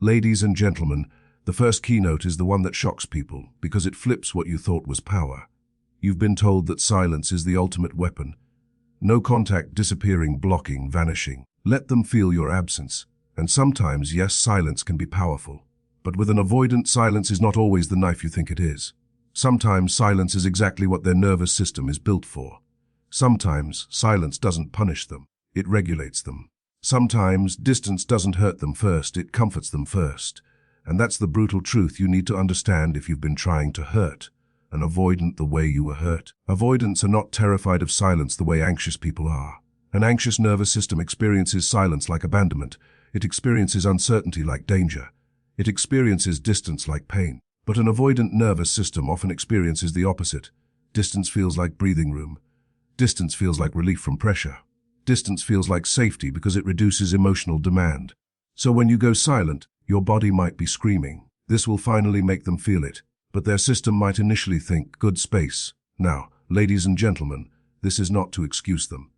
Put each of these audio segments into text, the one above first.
Ladies and gentlemen, the first keynote is the one that shocks people because it flips what you thought was power. You've been told that silence is the ultimate weapon. No contact, disappearing, blocking, vanishing. Let them feel your absence. And sometimes, yes, silence can be powerful. But with an avoidant, silence is not always the knife you think it is. Sometimes silence is exactly what their nervous system is built for. Sometimes silence doesn't punish them, it regulates them. Sometimes distance doesn't hurt them first, it comforts them first. And that's the brutal truth you need to understand if you've been trying to hurt an avoidant the way you were hurt. Avoidants are not terrified of silence the way anxious people are. An anxious nervous system experiences silence like abandonment. It experiences uncertainty like danger. It experiences distance like pain. But an avoidant nervous system often experiences the opposite. Distance feels like breathing room. Distance feels like relief from pressure. Distance feels like safety because it reduces emotional demand. So when you go silent, your body might be screaming. This will finally make them feel it. But their system might initially think, good space. Now, ladies and gentlemen, this is not to excuse them.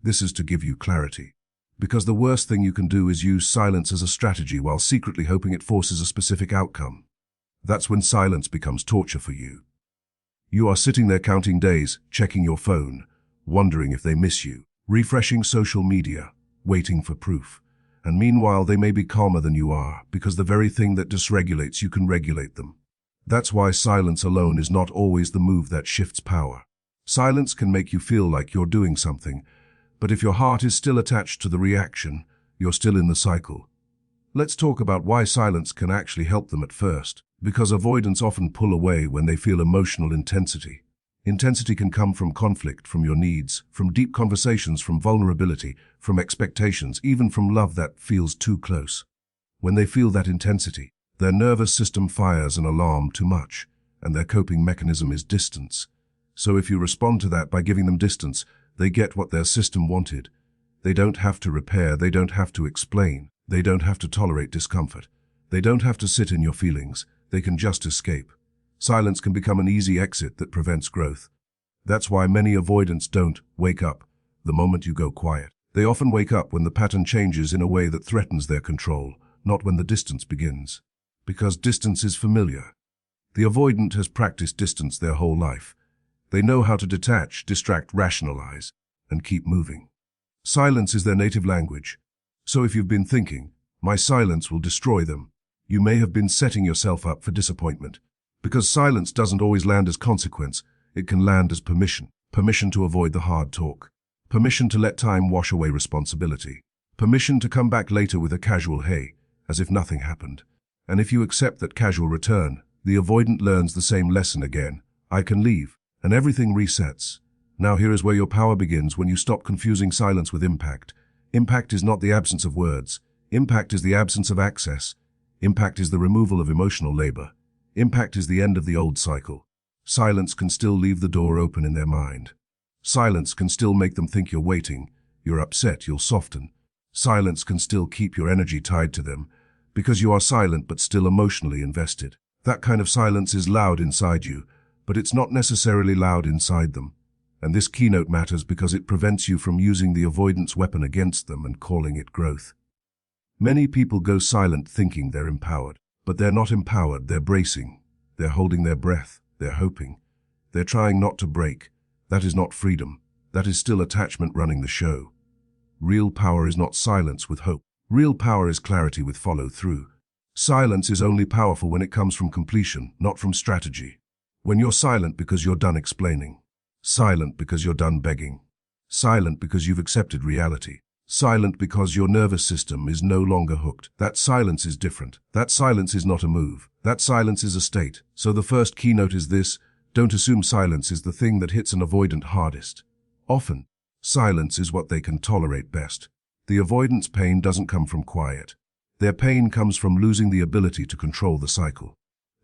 This is to give you clarity. Because the worst thing you can do is use silence as a strategy while secretly hoping it forces a specific outcome. That's when silence becomes torture for you. You are sitting there counting days, checking your phone, wondering if they miss you, refreshing social media, waiting for proof. And meanwhile, they may be calmer than you are, because the very thing that dysregulates you can regulate them. That's why silence alone is not always the move that shifts power. Silence can make you feel like you're doing something, but if your heart is still attached to the reaction, you're still in the cycle. Let's talk about why silence can actually help them at first, because avoidants often pull away when they feel emotional intensity. Intensity can come from conflict, from your needs, from deep conversations, from vulnerability, from expectations, even from love that feels too close. When they feel that intensity, their nervous system fires an alarm too much, and their coping mechanism is distance. So if you respond to that by giving them distance, they get what their system wanted. They don't have to repair, they don't have to explain, they don't have to tolerate discomfort. They don't have to sit in your feelings, they can just escape. Silence can become an easy exit that prevents growth. That's why many avoidants don't wake up the moment you go quiet. They often wake up when the pattern changes in a way that threatens their control, not when the distance begins. Because distance is familiar. The avoidant has practiced distance their whole life. They know how to detach, distract, rationalize, and keep moving. Silence is their native language. So if you've been thinking, my silence will destroy them, you may have been setting yourself up for disappointment. Because silence doesn't always land as consequence, it can land as permission. Permission to avoid the hard talk. Permission to let time wash away responsibility. Permission to come back later with a casual hey, as if nothing happened. And if you accept that casual return, the avoidant learns the same lesson again. I can leave, and everything resets. Now here is where your power begins when you stop confusing silence with impact. Impact is not the absence of words. Impact is the absence of access. Impact is the removal of emotional labor. Impact is the end of the old cycle. Silence can still leave the door open in their mind. Silence can still make them think you're waiting. You're upset, you'll soften. Silence can still keep your energy tied to them, because you are silent but still emotionally invested. That kind of silence is loud inside you, but it's not necessarily loud inside them. And this keynote matters because it prevents you from using the avoidance weapon against them and calling it growth. Many people go silent thinking they're empowered, but they're not empowered, they're bracing. They're holding their breath, they're hoping. They're trying not to break. That is not freedom. That is still attachment running the show. Real power is not silence with hope. Real power is clarity with follow-through. Silence is only powerful when it comes from completion, not from strategy. When you're silent because you're done explaining. Silent because you're done begging. Silent because you've accepted reality. Silent because your nervous system is no longer hooked. That silence is different. That silence is not a move. That silence is a state. So the first keynote is this: don't assume silence is the thing that hits an avoidant hardest. Often, silence is what they can tolerate best. The avoidance pain doesn't come from quiet. Their pain comes from losing the ability to control the cycle.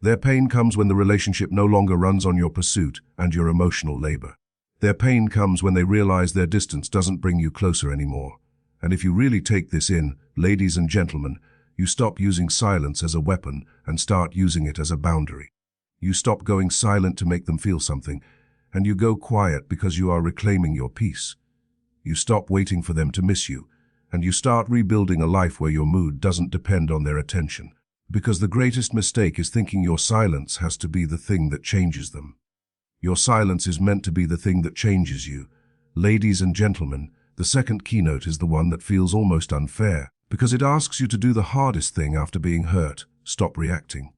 Their pain comes when the relationship no longer runs on your pursuit and your emotional labor. Their pain comes when they realize their distance doesn't bring you closer anymore. And if you really take this in, ladies and gentlemen, you stop using silence as a weapon and start using it as a boundary. You stop going silent to make them feel something, and you go quiet because you are reclaiming your peace. You stop waiting for them to miss you, and you start rebuilding a life where your mood doesn't depend on their attention. Because the greatest mistake is thinking your silence has to be the thing that changes them. Your silence is meant to be the thing that changes you. Ladies and gentlemen, the second keynote is the one that feels almost unfair, because it asks you to do the hardest thing after being hurt: stop reacting.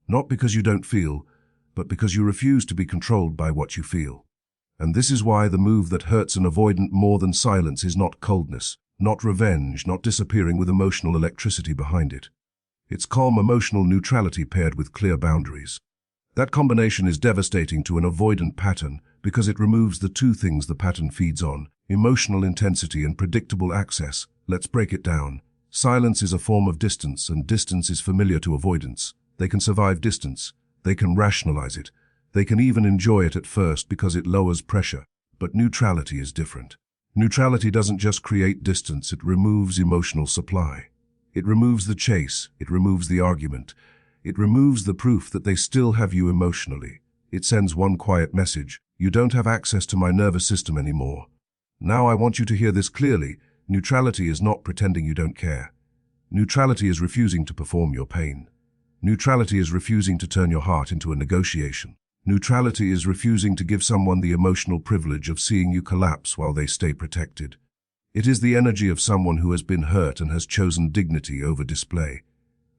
Not because you don't feel, but because you refuse to be controlled by what you feel. And this is why the move that hurts an avoidant more than silence is not coldness, not revenge, not disappearing with emotional electricity behind it. It's calm emotional neutrality paired with clear boundaries. That combination is devastating to an avoidant pattern because it removes the two things the pattern feeds on: emotional intensity and predictable access. Let's break it down. Silence is a form of distance, and distance is familiar to avoidants. They can survive distance. They can rationalize it. They can even enjoy it at first because it lowers pressure. But neutrality is different. Neutrality doesn't just create distance, it removes emotional supply. It removes the chase, it removes the argument, it removes the proof that they still have you emotionally. It sends one quiet message: you don't have access to my nervous system anymore. Now I want you to hear this clearly. Neutrality is not pretending you don't care. Neutrality is refusing to perform your pain. Neutrality is refusing to turn your heart into a negotiation. Neutrality is refusing to give someone the emotional privilege of seeing you collapse while they stay protected. It is the energy of someone who has been hurt and has chosen dignity over display.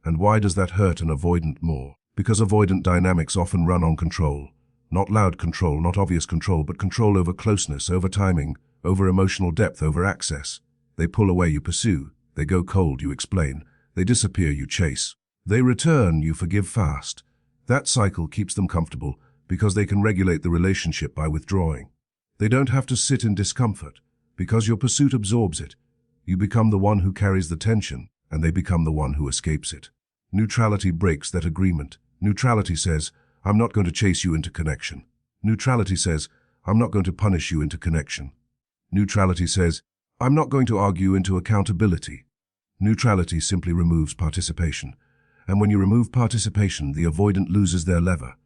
And why does that hurt an avoidant more? Because avoidant dynamics often run on control. Not loud control, not obvious control, but control over closeness, over timing, over emotional depth, over access. They pull away, you pursue. They go cold, you explain. They disappear, you chase. They return, you forgive fast. That cycle keeps them comfortable because they can regulate the relationship by withdrawing. They don't have to sit in discomfort because your pursuit absorbs it. You become the one who carries the tension, and they become the one who escapes it. Neutrality breaks that agreement. Neutrality says, I'm not going to chase you into connection. Neutrality says, I'm not going to punish you into connection. Neutrality says, I'm not going to argue into accountability. Neutrality simply removes participation. And when you remove participation, the avoidant loses their lever.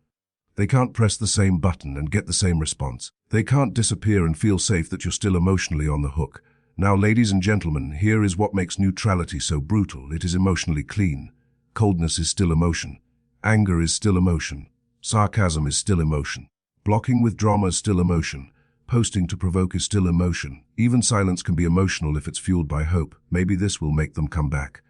They can't press the same button and get the same response. They can't disappear and feel safe that you're still emotionally on the hook. Now, ladies and gentlemen, here is what makes neutrality so brutal. It is emotionally clean. Coldness is still emotion. Anger is still emotion. Sarcasm is still emotion. Blocking with drama is still emotion. Posting to provoke is still emotion. Even silence can be emotional if it's fueled by hope. Maybe this will make them come back.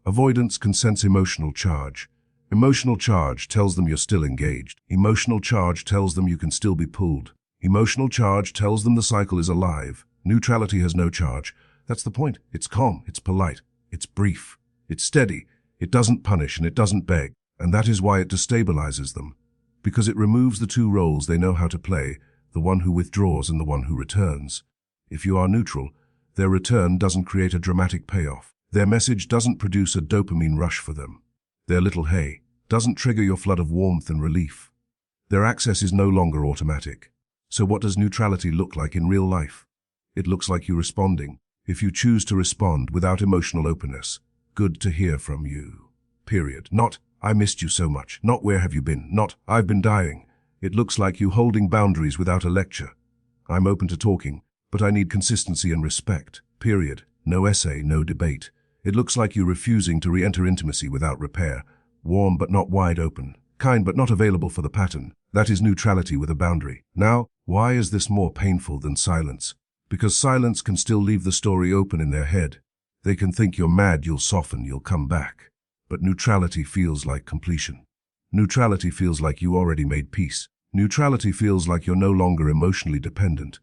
Avoidance can sense emotional charge. Emotional charge tells them you're still engaged. Emotional charge tells them you can still be pulled. Emotional charge tells them the cycle is alive. Neutrality has no charge. That's the point. It's calm, it's polite, it's brief, it's steady. It doesn't punish and it doesn't beg. And that is why it destabilizes them. Because it removes the two roles they know how to play, the one who withdraws and the one who returns. If you are neutral, their return doesn't create a dramatic payoff. Their message doesn't produce a dopamine rush for them. Their little hey doesn't trigger your flood of warmth and relief. Their access is no longer automatic. So what does neutrality look like in real life? It looks like you responding. If you choose to respond without emotional openness, good to hear from you. Period. Not, I missed you so much. Not, where have you been? Not, I've been dying. It looks like you holding boundaries without a lecture. I'm open to talking, but I need consistency and respect. Period. No essay, no debate. It looks like you refusing to re-enter intimacy without repair. Warm but not wide open. Kind but not available for the pattern. That is neutrality with a boundary. Now, why is this more painful than silence? Because silence can still leave the story open in their head. They can think you're mad, you'll soften, you'll come back. But neutrality feels like completion. Neutrality feels like you already made peace. Neutrality feels like you're no longer emotionally dependent.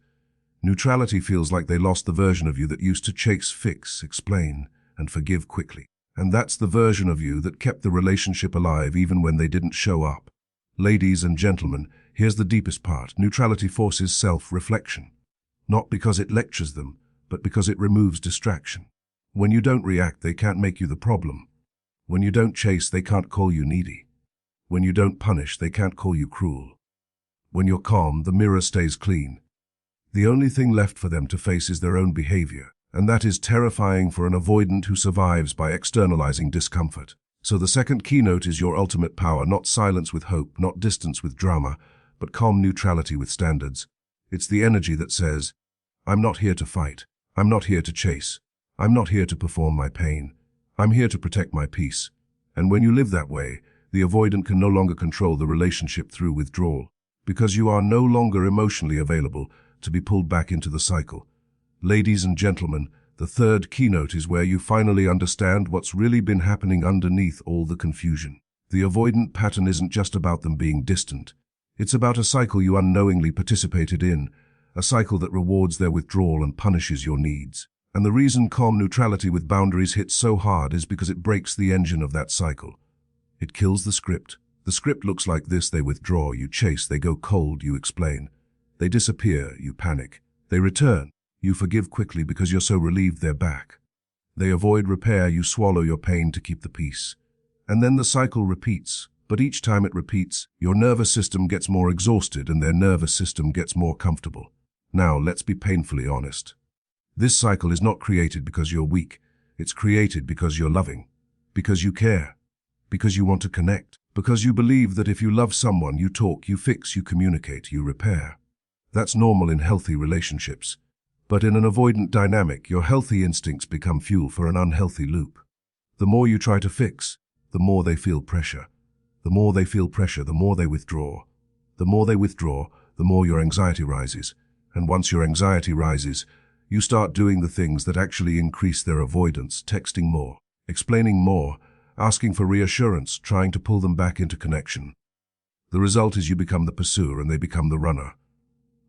Neutrality feels like they lost the version of you that used to chase, fix, explain, and forgive quickly. And that's the version of you that kept the relationship alive even when they didn't show up. Ladies and gentlemen, here's the deepest part. Neutrality forces self-reflection. Not because it lectures them, but because it removes distraction. When you don't react, they can't make you the problem. When you don't chase, they can't call you needy. When you don't punish, they can't call you cruel. When you're calm, the mirror stays clean. The only thing left for them to face is their own behavior, and that is terrifying for an avoidant who survives by externalizing discomfort. So the second keynote is your ultimate power, not silence with hope, not distance with drama, but calm neutrality with standards. It's the energy that says, I'm not here to fight. I'm not here to chase. I'm not here to perform my pain. I'm here to protect my peace. And when you live that way, the avoidant can no longer control the relationship through withdrawal, because you are no longer emotionally available to be pulled back into the cycle. Ladies and gentlemen, the third keynote is where you finally understand what's really been happening underneath all the confusion. The avoidant pattern isn't just about them being distant. It's about a cycle you unknowingly participated in, a cycle that rewards their withdrawal and punishes your needs. And the reason calm neutrality with boundaries hits so hard is because it breaks the engine of that cycle. It kills the script. The script looks like this: they withdraw, you chase; they go cold, you explain; they disappear, you panic; they return, you forgive quickly because you're so relieved they're back; they avoid repair, you swallow your pain to keep the peace. And then the cycle repeats, but each time it repeats, your nervous system gets more exhausted and their nervous system gets more comfortable. Now, let's be painfully honest. This cycle is not created because you're weak. It's created because you're loving, because you care, because you want to connect, because you believe that if you love someone, you talk, you fix, you communicate, you repair. That's normal in healthy relationships. But in an avoidant dynamic, your healthy instincts become fuel for an unhealthy loop. The more you try to fix, the more they feel pressure. The more they feel pressure, the more they withdraw. The more they withdraw, the more your anxiety rises. And once your anxiety rises, you start doing the things that actually increase their avoidance: texting more, explaining more, asking for reassurance, trying to pull them back into connection. The result is you become the pursuer and they become the runner.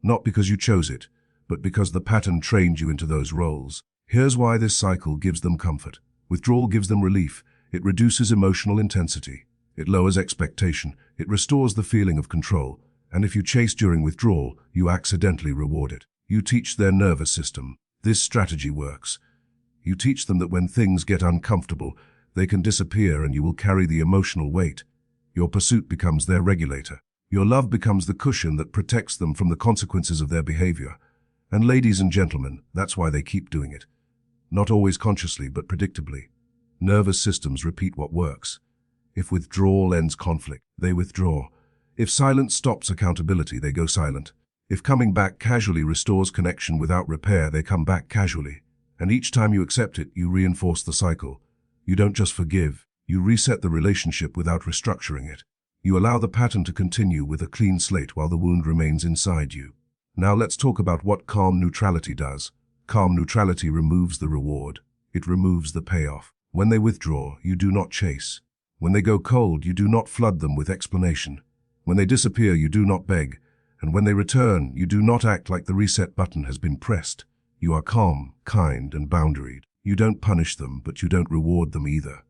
Not because you chose it, but because the pattern trained you into those roles. Here's why this cycle gives them comfort. Withdrawal gives them relief. It reduces emotional intensity. It lowers expectation. It restores the feeling of control. And if you chase during withdrawal, you accidentally reward it. You teach their nervous system. This strategy works. You teach them that when things get uncomfortable, they can disappear and you will carry the emotional weight. Your pursuit becomes their regulator. Your love becomes the cushion that protects them from the consequences of their behavior. And ladies and gentlemen, that's why they keep doing it. Not always consciously, but predictably. Nervous systems repeat what works. If withdrawal ends conflict, they withdraw. If silence stops accountability, they go silent. If coming back casually restores connection without repair, they come back casually. And each time you accept it, you reinforce the cycle. You don't just forgive, you reset the relationship without restructuring it. You allow the pattern to continue with a clean slate while the wound remains inside you. Now let's talk about what calm neutrality does. Calm neutrality removes the reward. It removes the payoff. When they withdraw, you do not chase. When they go cold, you do not flood them with explanation. When they disappear, you do not beg. And when they return, you do not act like the reset button has been pressed. You are calm, kind, and boundaried. You don't punish them, but you don't reward them either.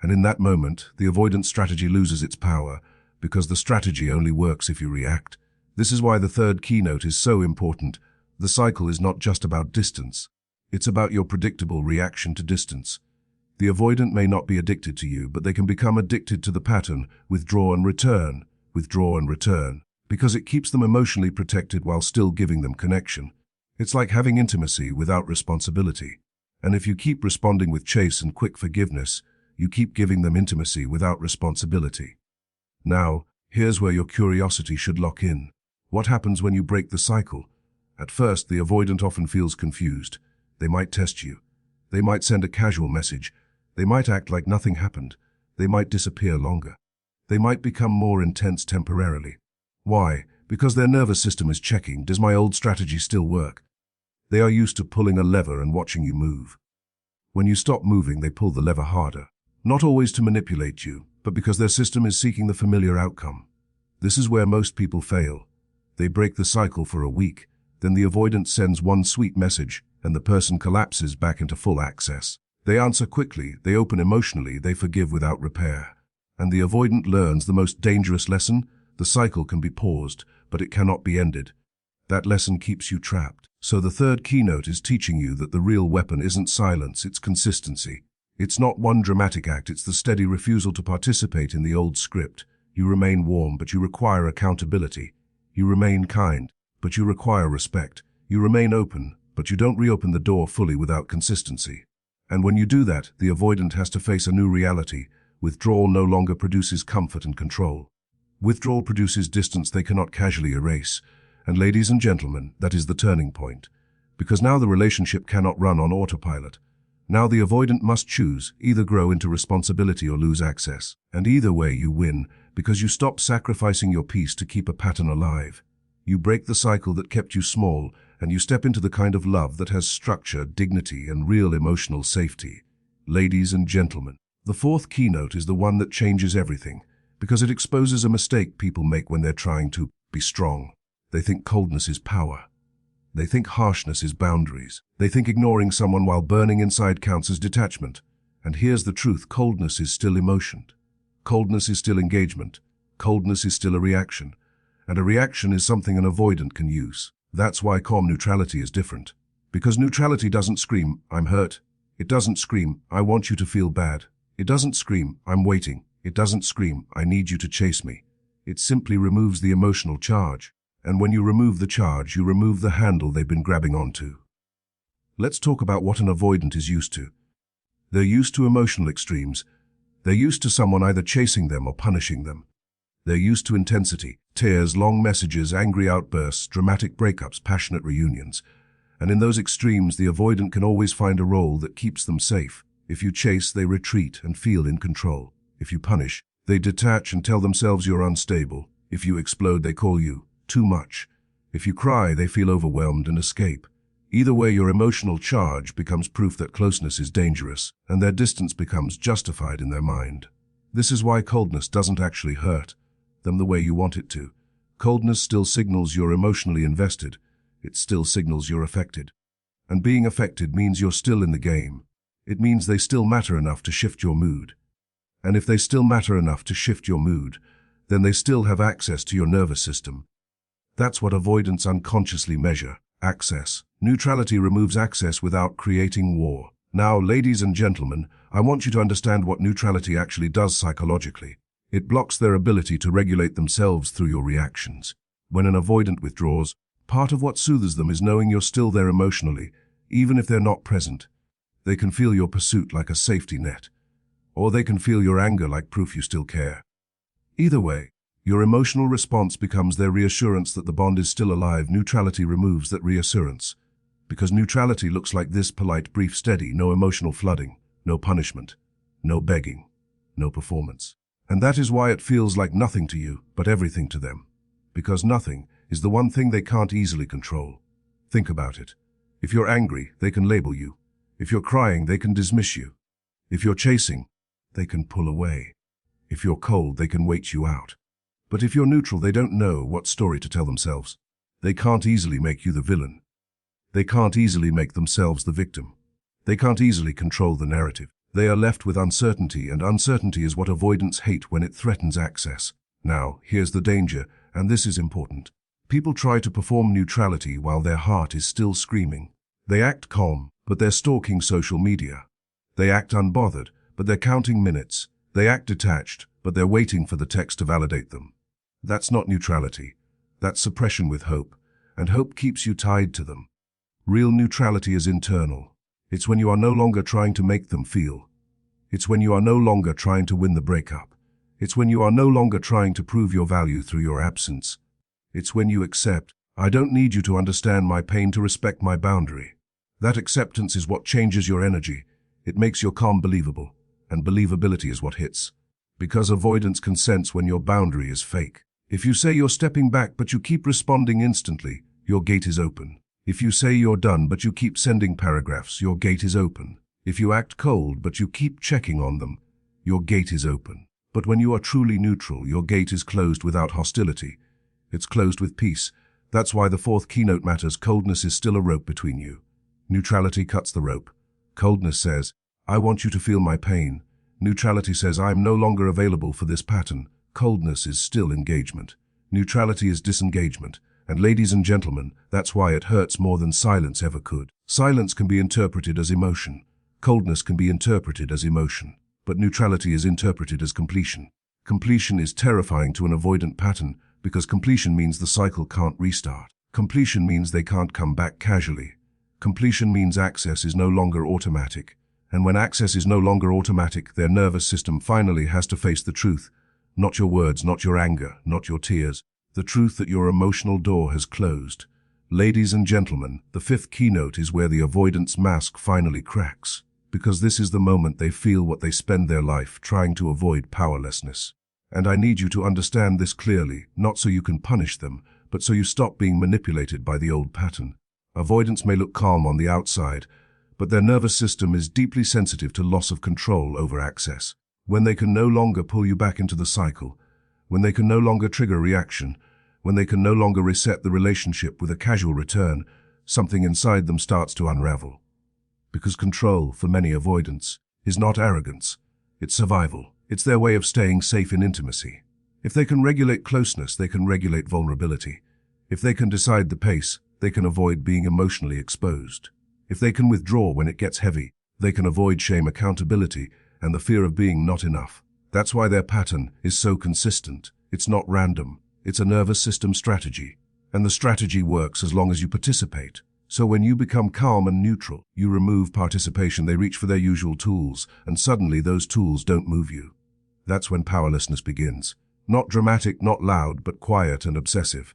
And in that moment, the avoidance strategy loses its power, because the strategy only works if you react. This is why the third keynote is so important. The cycle is not just about distance. It's about your predictable reaction to distance. The avoidant may not be addicted to you, but they can become addicted to the pattern: withdraw and return, because it keeps them emotionally protected while still giving them connection. It's like having intimacy without responsibility. And if you keep responding with chase and quick forgiveness, you keep giving them intimacy without responsibility. Now, here's where your curiosity should lock in. What happens when you break the cycle? At first, the avoidant often feels confused. They might test you. They might send a casual message. They might act like nothing happened. They might disappear longer. They might become more intense temporarily. Why? Because their nervous system is checking, does my old strategy still work? They are used to pulling a lever and watching you move. When you stop moving, they pull the lever harder. Not always to manipulate you, but because their system is seeking the familiar outcome. This is where most people fail. They break the cycle for a week, then the avoidant sends one sweet message, and the person collapses back into full access. They answer quickly, they open emotionally, they forgive without repair. And the avoidant learns the most dangerous lesson: the cycle can be paused, but it cannot be ended. That lesson keeps you trapped. So the third keynote is teaching you that the real weapon isn't silence, it's consistency. It's not one dramatic act, it's the steady refusal to participate in the old script. You remain warm, but you require accountability. You remain kind, but you require respect. You remain open, but you don't reopen the door fully without consistency. And when you do that, the avoidant has to face a new reality. Withdrawal no longer produces comfort and control. Withdrawal produces distance they cannot casually erase. And ladies and gentlemen, that is the turning point. Because now the relationship cannot run on autopilot. Now the avoidant must choose, either grow into responsibility or lose access. And either way you win, because you stop sacrificing your peace to keep a pattern alive. You break the cycle that kept you small, and you step into the kind of love that has structure, dignity, and real emotional safety. Ladies and gentlemen, the fourth keynote is the one that changes everything, because it exposes a mistake people make when they're trying to be strong. They think coldness is power. They think harshness is boundaries. They think ignoring someone while burning inside counts as detachment. And here's the truth: coldness is still emotion. Coldness is still engagement. Coldness is still a reaction. And a reaction is something an avoidant can use. That's why calm neutrality is different. Because neutrality doesn't scream, "I'm hurt." It doesn't scream, "I want you to feel bad." It doesn't scream, "I'm waiting." It doesn't scream, "I need you to chase me." It simply removes the emotional charge. And when you remove the charge, you remove the handle they've been grabbing onto. Let's talk about what an avoidant is used to. They're used to emotional extremes. They're used to someone either chasing them or punishing them. They're used to intensity, tears, long messages, angry outbursts, dramatic breakups, passionate reunions. And in those extremes, the avoidant can always find a role that keeps them safe. If you chase, they retreat and feel in control. If you punish, they detach and tell themselves you're unstable. If you explode, they call you too much. If you cry, they feel overwhelmed and escape. Either way, your emotional charge becomes proof that closeness is dangerous, and their distance becomes justified in their mind. This is why coldness doesn't actually hurt them the way you want it to. Coldness still signals you're emotionally invested. It still signals you're affected. And being affected means you're still in the game. It means they still matter enough to shift your mood. And if they still matter enough to shift your mood, then they still have access to your nervous system. That's what avoidants unconsciously measure: access. Neutrality removes access without creating war. Now, ladies and gentlemen, I want you to understand what neutrality actually does psychologically. It blocks their ability to regulate themselves through your reactions. When an avoidant withdraws, part of what soothes them is knowing you're still there emotionally, even if they're not present. They can feel your pursuit like a safety net, or they can feel your anger like proof you still care. Either way, your emotional response becomes their reassurance that the bond is still alive. Neutrality removes that reassurance. Because neutrality looks like this: polite, brief, steady, no emotional flooding, no punishment, no begging, no performance. And that is why it feels like nothing to you, but everything to them. Because nothing is the one thing they can't easily control. Think about it. If you're angry, they can label you. If you're crying, they can dismiss you. If you're chasing, they can pull away. If you're cold, they can wait you out. But if you're neutral, they don't know what story to tell themselves. They can't easily make you the villain. They can't easily make themselves the victim. They can't easily control the narrative. They are left with uncertainty, and uncertainty is what avoidants hate when it threatens access. Now, here's the danger, and this is important. People try to perform neutrality while their heart is still screaming. They act calm, but they're stalking social media. They act unbothered, but they're counting minutes. They act detached, but they're waiting for the text to validate them. That's not neutrality. That's suppression with hope, and hope keeps you tied to them. Real neutrality is internal. It's when you are no longer trying to make them feel. It's when you are no longer trying to win the breakup. It's when you are no longer trying to prove your value through your absence. It's when you accept, "I don't need you to understand my pain to respect my boundary." That acceptance is what changes your energy. It makes your calm believable, and believability is what hits. Because avoidance can sense when your boundary is fake. If you say you're stepping back but you keep responding instantly, your gate is open. If you say you're done but you keep sending paragraphs, your gate is open. If you act cold but you keep checking on them, your gate is open. But when you are truly neutral, your gate is closed without hostility. It's closed with peace. That's why the fourth keynote matters. Coldness is still a rope between you. Neutrality cuts the rope. Coldness says, "I want you to feel my pain." Neutrality says, "I'm no longer available for this pattern." Coldness is still engagement. Neutrality is disengagement. And ladies and gentlemen, that's why it hurts more than silence ever could. Silence can be interpreted as emotion. Coldness can be interpreted as emotion. But neutrality is interpreted as completion. Completion is terrifying to an avoidant pattern because completion means the cycle can't restart. Completion means they can't come back casually. Completion means access is no longer automatic. And when access is no longer automatic, their nervous system finally has to face the truth. Not your words, not your anger, not your tears. The truth that your emotional door has closed. Ladies and gentlemen, the fifth keynote is where the avoidance mask finally cracks. because this is the moment they feel what they spend their life trying to avoid: powerlessness. And I need you to understand this clearly, not so you can punish them, but so you stop being manipulated by the old pattern. Avoidants may look calm on the outside, but their nervous system is deeply sensitive to loss of control over access. When they can no longer pull you back into the cycle, when they can no longer trigger a reaction, when they can no longer reset the relationship with a casual return, something inside them starts to unravel. Because control, for many avoidants, is not arrogance, it's survival. It's their way of staying safe in intimacy. If they can regulate closeness, they can regulate vulnerability. If they can decide the pace, they can avoid being emotionally exposed. If they can withdraw when it gets heavy, they can avoid shame, accountability, and the fear of being not enough. That's why their pattern is so consistent. It's not random. It's a nervous system strategy. And the strategy works as long as you participate. So when you become calm and neutral, you remove participation, they reach for their usual tools, and suddenly those tools don't move you. That's when powerlessness begins. Not dramatic, not loud, but quiet and obsessive.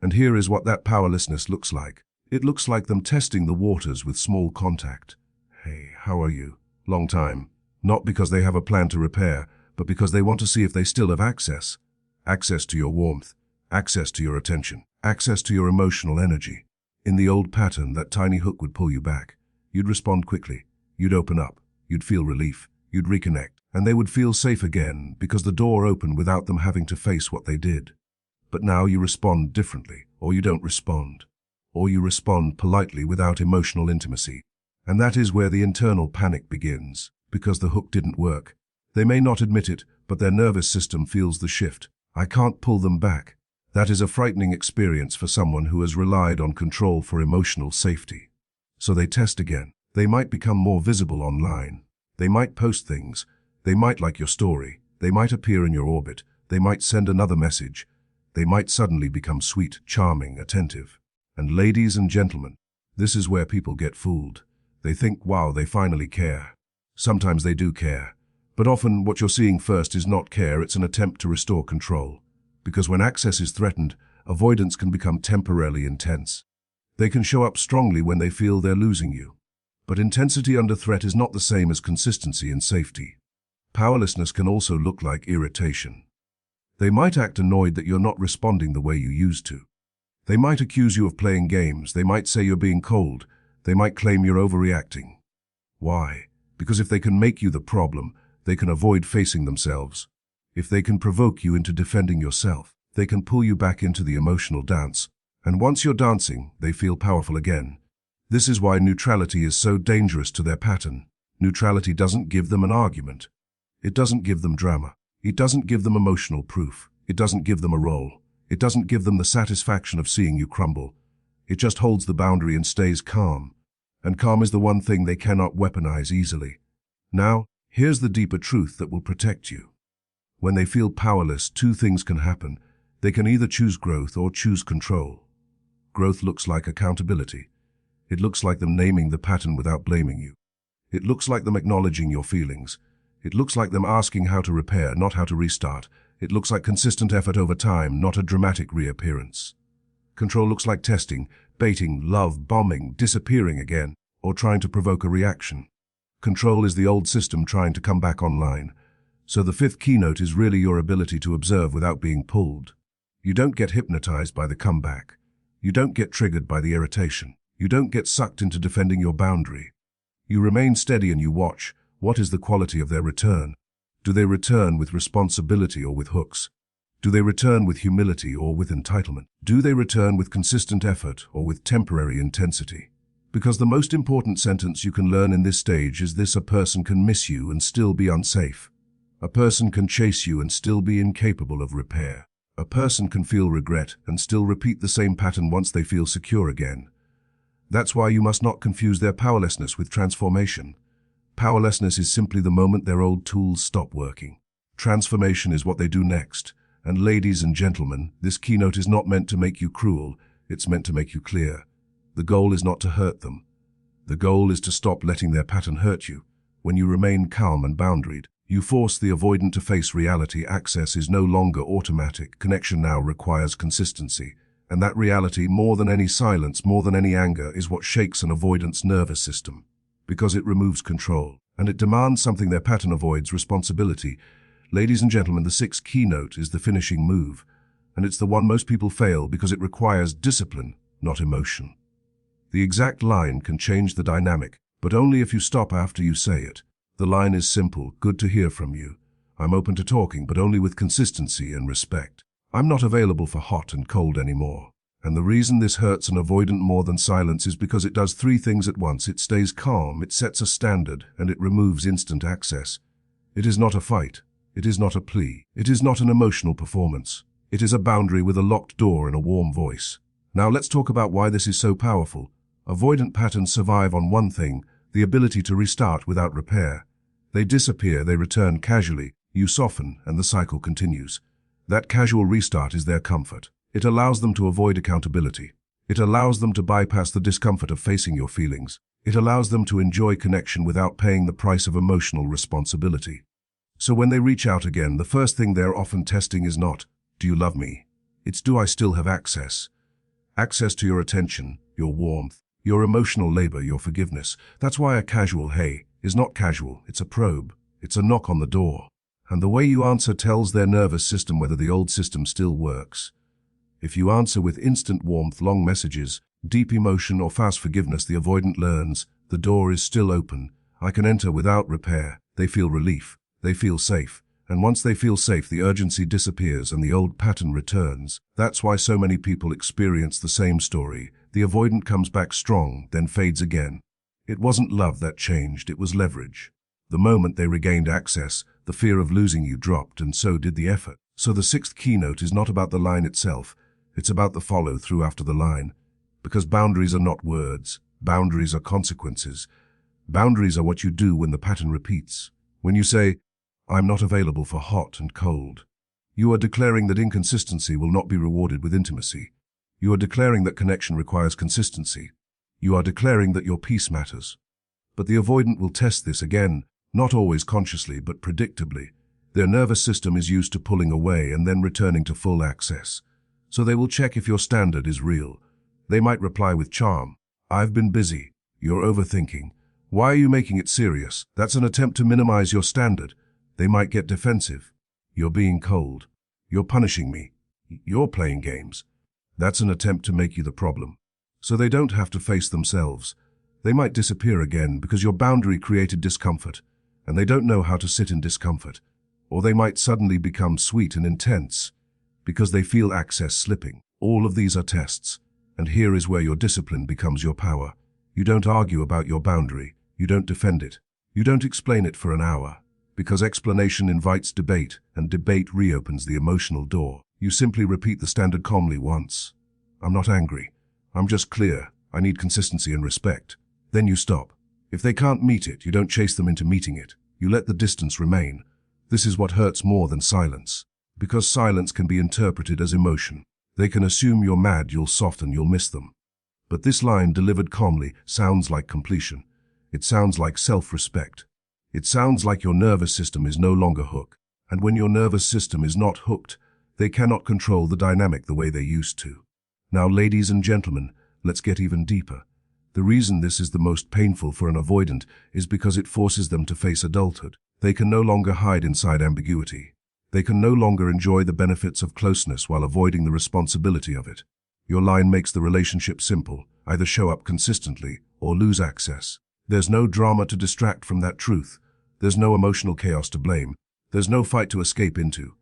And here is what that powerlessness looks like. It looks like them testing the waters with small contact. Hey, how are you? Long time. Not because they have a plan to repair, but because they want to see if they still have access. Access to your warmth, access to your attention, access to your emotional energy. In the old pattern, that tiny hook would pull you back. You'd respond quickly. You'd open up. You'd feel relief. You'd reconnect. And they would feel safe again because the door opened without them having to face what they did. But now you respond differently, or you don't respond. Or you respond politely without emotional intimacy. And that is where the internal panic begins, because the hook didn't work. They may not admit it, but their nervous system feels the shift. I can't pull them back. That is a frightening experience for someone who has relied on control for emotional safety. So they test again. They might become more visible online. They might post things. They might like your story. They might appear in your orbit. They might send another message. They might suddenly become sweet, charming, attentive. And ladies and gentlemen, this is where people get fooled. They think, wow, they finally care. Sometimes they do care. But often what you're seeing first is not care, it's an attempt to restore control. Because when access is threatened, avoidance can become temporarily intense. They can show up strongly when they feel they're losing you. But intensity under threat is not the same as consistency and safety. Powerlessness can also look like irritation. They might act annoyed that you're not responding the way you used to. They might accuse you of playing games. They might say you're being cold. They might claim you're overreacting. Why? Because if they can make you the problem, they can avoid facing themselves. If they can provoke you into defending yourself, they can pull you back into the emotional dance. And once you're dancing, they feel powerful again. This is why neutrality is so dangerous to their pattern. Neutrality doesn't give them an argument. It doesn't give them drama. It doesn't give them emotional proof. It doesn't give them a role. It doesn't give them the satisfaction of seeing you crumble. It just holds the boundary and stays calm. And calm is the one thing they cannot weaponize easily. Now, here's the deeper truth that will protect you. When they feel powerless, two things can happen. They can either choose growth or choose control. Growth looks like accountability. It looks like them naming the pattern without blaming you. It looks like them acknowledging your feelings. It looks like them asking how to repair, not how to restart. It looks like consistent effort over time, not a dramatic reappearance. Control looks like testing, baiting, love bombing, disappearing again, or trying to provoke a reaction. Control is the old system trying to come back online. So the fifth keynote is really your ability to observe without being pulled. You don't get hypnotized by the comeback. You don't get triggered by the irritation. You don't get sucked into defending your boundary. You remain steady and you watch. What is the quality of their return? Do they return with responsibility or with hooks? Do they return with humility or with entitlement? Do they return with consistent effort or with temporary intensity? Because the most important sentence you can learn in this stage is this: a person can miss you and still be unsafe. A person can chase you and still be incapable of repair. A person can feel regret and still repeat the same pattern once they feel secure again. That's why you must not confuse their powerlessness with transformation. Powerlessness is simply the moment their old tools stop working. Transformation is what they do next. And ladies and gentlemen, this keynote is not meant to make you cruel, it's meant to make you clear. The goal is not to hurt them. The goal is to stop letting their pattern hurt you. When you remain calm and boundaried, you force the avoidant to face reality. Access is no longer automatic. Connection now requires consistency. And that reality, more than any silence, more than any anger, is what shakes an avoidant's nervous system. Because it removes control, and it demands something their pattern avoids: responsibility. Ladies and gentlemen, the sixth keynote is the finishing move, and it's the one most people fail because it requires discipline, not emotion. The exact line can change the dynamic, but only if you stop after you say it. The line is simple: good to hear from you. I'm open to talking, but only with consistency and respect. I'm not available for hot and cold anymore. And the reason this hurts an avoidant more than silence is because it does three things at once. It stays calm, it sets a standard, and it removes instant access. It is not a fight. It is not a plea. It is not an emotional performance. It is a boundary with a locked door and a warm voice. Now let's talk about why this is so powerful. Avoidant patterns survive on one thing: the ability to restart without repair. They disappear, they return casually, you soften, and the cycle continues. That casual restart is their comfort. It allows them to avoid accountability. It allows them to bypass the discomfort of facing your feelings. It allows them to enjoy connection without paying the price of emotional responsibility. So when they reach out again, the first thing they're often testing is not, "Do you love me?" It's, "Do I still have access?" Access to your attention, your warmth, your emotional labor, your forgiveness. That's why a casual "hey" is not casual. It's a probe. It's a knock on the door. And the way you answer tells their nervous system whether the old system still works. If you answer with instant warmth, long messages, deep emotion, or fast forgiveness, the avoidant learns the door is still open. I can enter without repair. They feel relief. They feel safe. And once they feel safe, the urgency disappears and the old pattern returns. That's why so many people experience the same story. The avoidant comes back strong, then fades again. It wasn't love that changed, it was leverage. The moment they regained access, the fear of losing you dropped, and so did the effort. So the sixth keynote is not about the line itself. It's about the follow-through after the line. Because boundaries are not words. Boundaries are consequences. Boundaries are what you do when the pattern repeats. When you say, "I'm not available for hot and cold," you are declaring that inconsistency will not be rewarded with intimacy. You are declaring that connection requires consistency. You are declaring that your peace matters. But the avoidant will test this again, not always consciously, but predictably. Their nervous system is used to pulling away and then returning to full access. So they will check if your standard is real. They might reply with charm, "I've been busy. You're overthinking. Why are you making it serious?" That's an attempt to minimize your standard. They might get defensive. "You're being cold. You're punishing me. You're playing games." That's an attempt to make you the problem. So they don't have to face themselves. They might disappear again because your boundary created discomfort, and they don't know how to sit in discomfort. Or they might suddenly become sweet and intense because they feel access slipping. All of these are tests, and here is where your discipline becomes your power. You don't argue about your boundary. You don't defend it. You don't explain it for an hour, because explanation invites debate, and debate reopens the emotional door. You simply repeat the standard calmly once. "I'm not angry. I'm just clear. I need consistency and respect." Then you stop. If they can't meet it, you don't chase them into meeting it. You let the distance remain. This is what hurts more than silence. Because silence can be interpreted as emotion. They can assume you're mad, you'll soften, you'll miss them. But this line, delivered calmly, sounds like completion. It sounds like self-respect. It sounds like your nervous system is no longer hooked. And when your nervous system is not hooked, they cannot control the dynamic the way they used to. Now, ladies and gentlemen, let's get even deeper. The reason this is the most painful for an avoidant is because it forces them to face adulthood. They can no longer hide inside ambiguity. They can no longer enjoy the benefits of closeness while avoiding the responsibility of it. Your line makes the relationship simple: either show up consistently or lose access. There's no drama to distract from that truth. There's no emotional chaos to blame. There's no fight to escape into.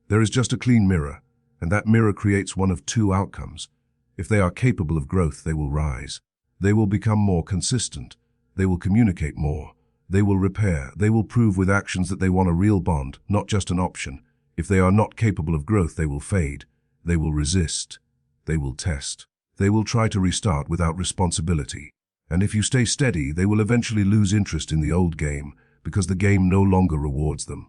There is just a clean mirror, and that mirror creates one of two outcomes. If they are capable of growth, they will rise. They will become more consistent. They will communicate more. They will repair. They will prove with actions that they want a real bond, not just an option. If they are not capable of growth, they will fade. They will resist. They will test. They will try to restart without responsibility. And if you stay steady, they will eventually lose interest in the old game, because the game no longer rewards them.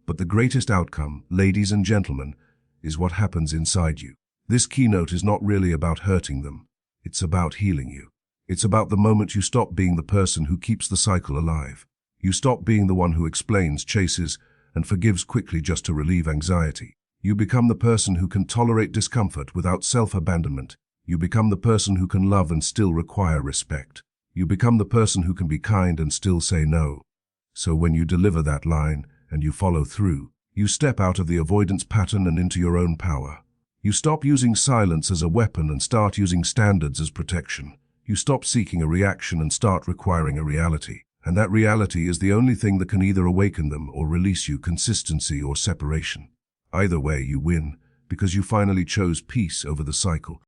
But the greatest outcome, ladies and gentlemen, is what happens inside you. This keynote is not really about hurting them. It's about healing you. It's about the moment you stop being the person who keeps the cycle alive. You stop being the one who explains, chases, and forgives quickly just to relieve anxiety. You become the person who can tolerate discomfort without self-abandonment. You become the person who can love and still require respect. You become the person who can be kind and still say no. So when you deliver that line, and you follow through, you step out of the avoidance pattern and into your own power. You stop using silence as a weapon and start using standards as protection. You stop seeking a reaction and start requiring a reality. And that reality is the only thing that can either awaken them or release you, consistency or separation. Either way, you win, because you finally chose peace over the cycle.